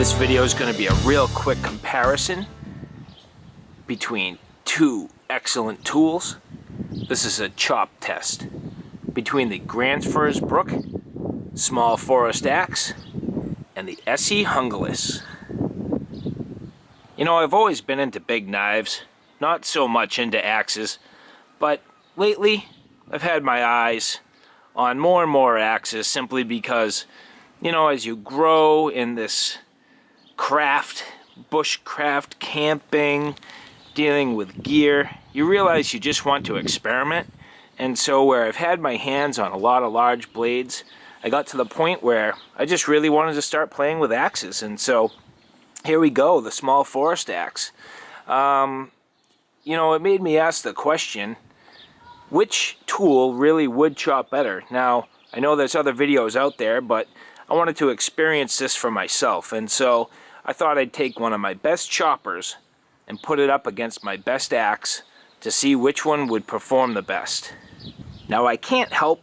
This video is going to be a real quick comparison between two excellent tools. This is a chop test between the Gransfors Bruk small forest axe and the ESEE Junglas. You know, I've always been into big knives, not so much into axes, but lately I've had my eyes on more and more axes simply because, you know, as you grow in this craft, bushcraft, camping, dealing with gear, you realize you just want to experiment. And so where I've had my hands on a lot of large blades, I got to the point where I just really wanted to start playing with axes. And so here we go, the small forest axe. You know, it made me ask the question, which tool really would chop better? Now, I know there's other videos out there, but I wanted to experience this for myself. And so I thought I'd take one of my best choppers and put it up against my best axe to see which one would perform the best. Now, I can't help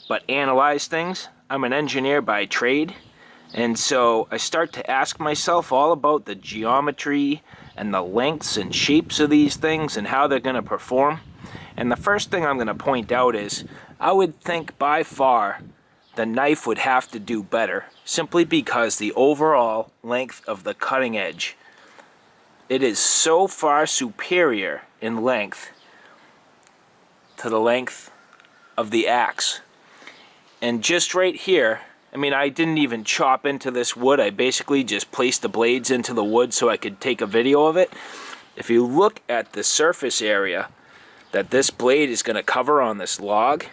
but analyze things. I'm an engineer by trade, and so I start to ask myself all about the geometry and the lengths and shapes of these things and how they're going to perform. And the first thing I'm going to point out is I would think by far the knife would have to do better, simply because the overall length of the cutting edge, it is so far superior in length to the length of the axe. And just right here, I mean, I didn't even chop into this wood. I basically just placed the blades into the wood so I could take a video of it. If you look at the surface area that this blade is going to cover on this log,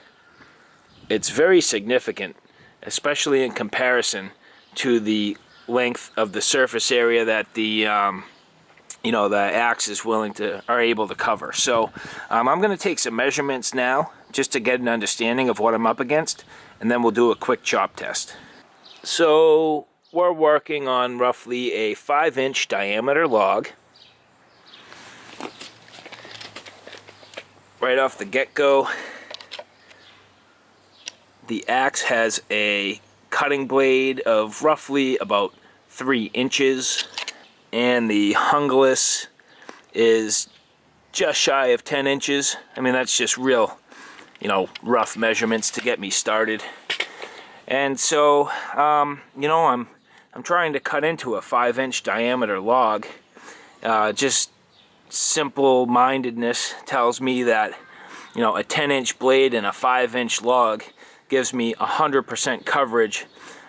it's very significant, especially in comparison to the length of the surface area that the you know, the axe is able to cover. So I'm going to take some measurements now just to get an understanding of what I'm up against, and then we'll do a quick chop test. So we're working on roughly a 5-inch diameter log. Right off the get-go, the axe has a cutting blade of roughly about 3 inches, and the Junglas is just shy of 10 inches. I mean, that's just real, you know, rough measurements to get me started. And so, you know, I'm trying to cut into a 5-inch diameter log. Just simple-mindedness tells me that, you know, a 10-inch blade and a 5-inch log gives me 100% coverage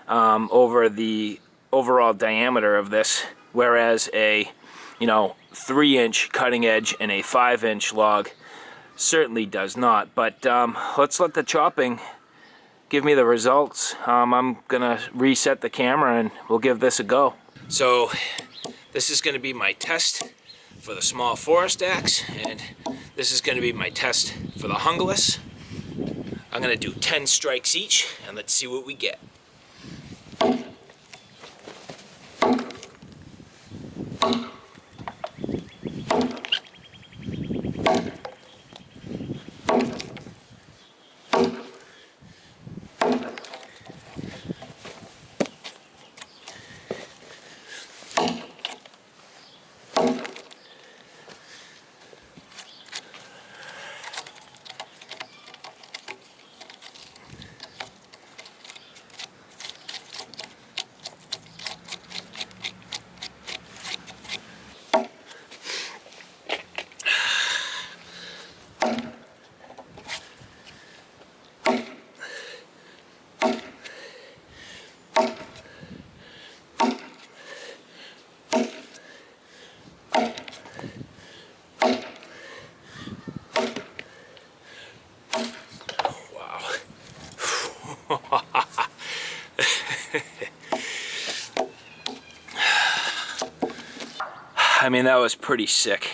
over the overall diameter of this, whereas a, you know, 3-inch cutting edge and a 5-inch log certainly does not. But let's let the chopping give me the results. I'm gonna reset the camera and we'll give this a go. So this is going to be my test for the small forest axe, and this is going to be my test for the Junglas. I'm going to do 10 strikes each, and let's see what we get. I mean, that was pretty sick.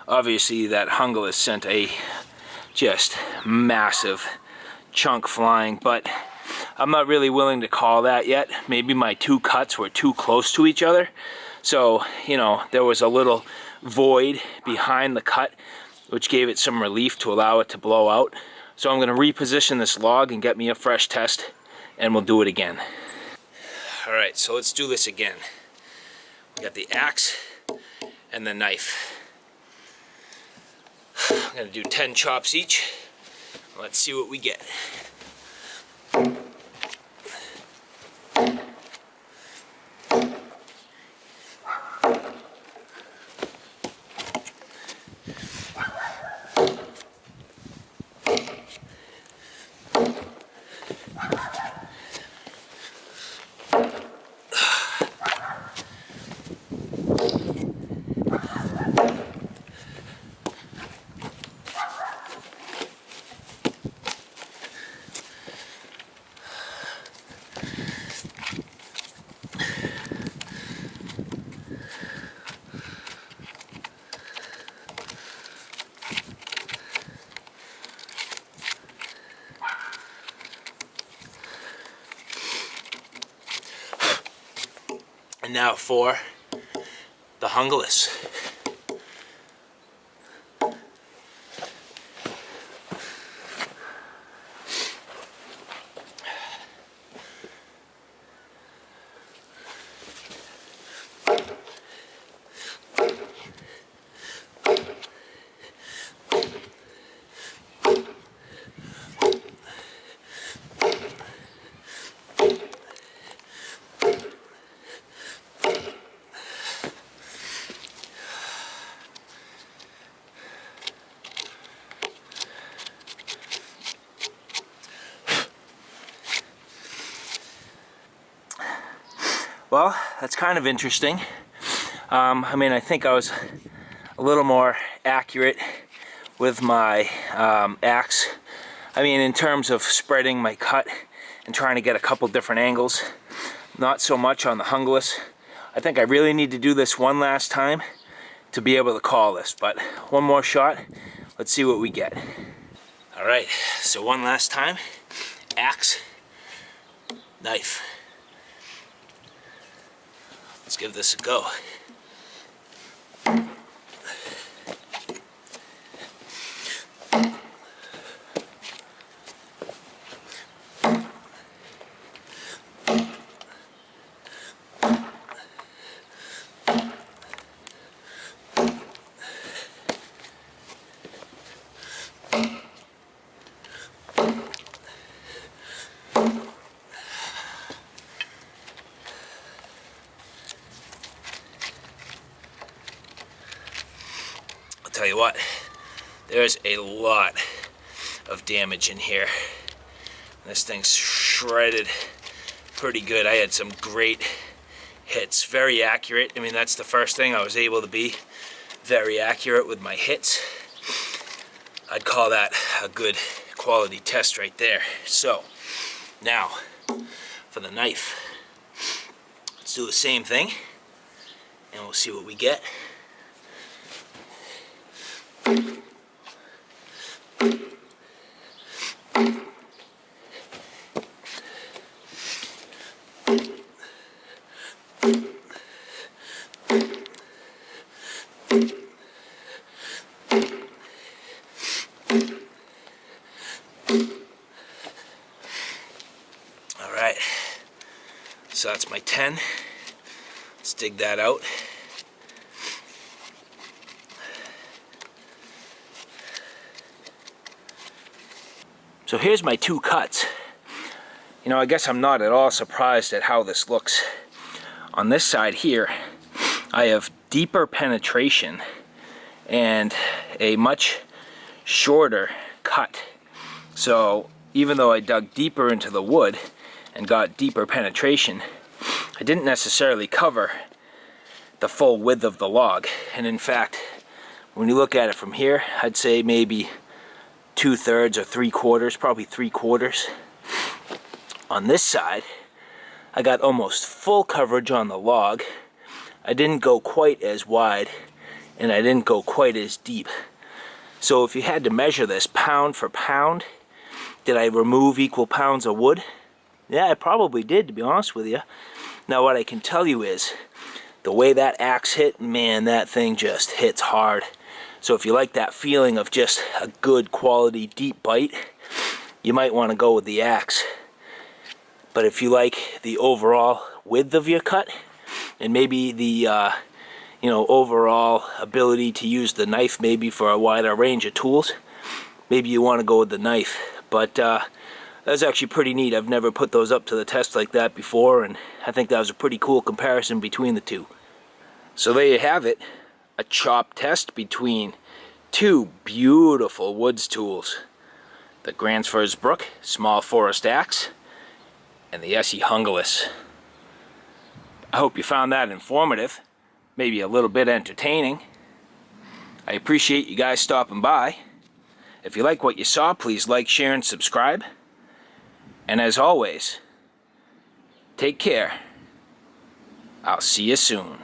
Obviously that Junglas sent a just massive chunk flying, but I'm not really willing to call that yet. Maybe my two cuts were too close to each other, so, you know, there was a little void behind the cut which gave it some relief to allow it to blow out. So I'm going to reposition this log and get me a fresh test, and we'll do it again. Alright, so let's do this again. We got the axe and the knife. I'm going to do 10 chops each. Let's see what we get. And now for the Junglas. Well, that's kind of interesting. I mean, I think I was a little more accurate with my axe. I mean, in terms of spreading my cut and trying to get a couple different angles. Not so much on the Junglas. I think I really need to do this one last time to be able to call this, but one more shot. Let's see what we get. All right, so one last time. Axe, knife. Let's give this a go. Tell you what, there's a lot of damage in here. This thing's shredded pretty good. I had some great hits, very accurate. I mean, that's the first thing I was able to be very accurate with my hits. I'd call that a good quality test right there. So now for the knife, let's do the same thing and we'll see what we get. Alright, so that's my 10. Let's dig that out. So here's my 2 cuts. You know, I guess I'm not at all surprised at how this looks. On this side here, I have deeper penetration and a much shorter cut. So even though I dug deeper into the wood and got deeper penetration, I didn't necessarily cover the full width of the log. And in fact, when you look at it from here, I'd say maybe 2/3 or 3/4, probably 3/4. On this side, I got almost full coverage on the log. I didn't go quite as wide and I didn't go quite as deep. So if you had to measure this pound for pound, did I remove equal pounds of wood? Yeah, I probably did, to be honest with you. Now what I can tell you is, the way that axe hit, man, that thing just hits hard. So if you like that feeling of just a good quality deep bite, you might want to go with the axe. But if you like the overall width of your cut, and maybe the overall ability to use the knife maybe for a wider range of tools, maybe you want to go with the knife. But that's actually pretty neat. I've never put those up to the test like that before, and I think that was a pretty cool comparison between the two. So there you have it, a chop test between two beautiful woods tools, the Gransfors Bruk small forest axe and the ESEE Junglas. I hope you found that informative, maybe a little bit entertaining. I appreciate you guys stopping by. If you like what you saw, please like, share, and subscribe. And as always, take care. I'll see you soon.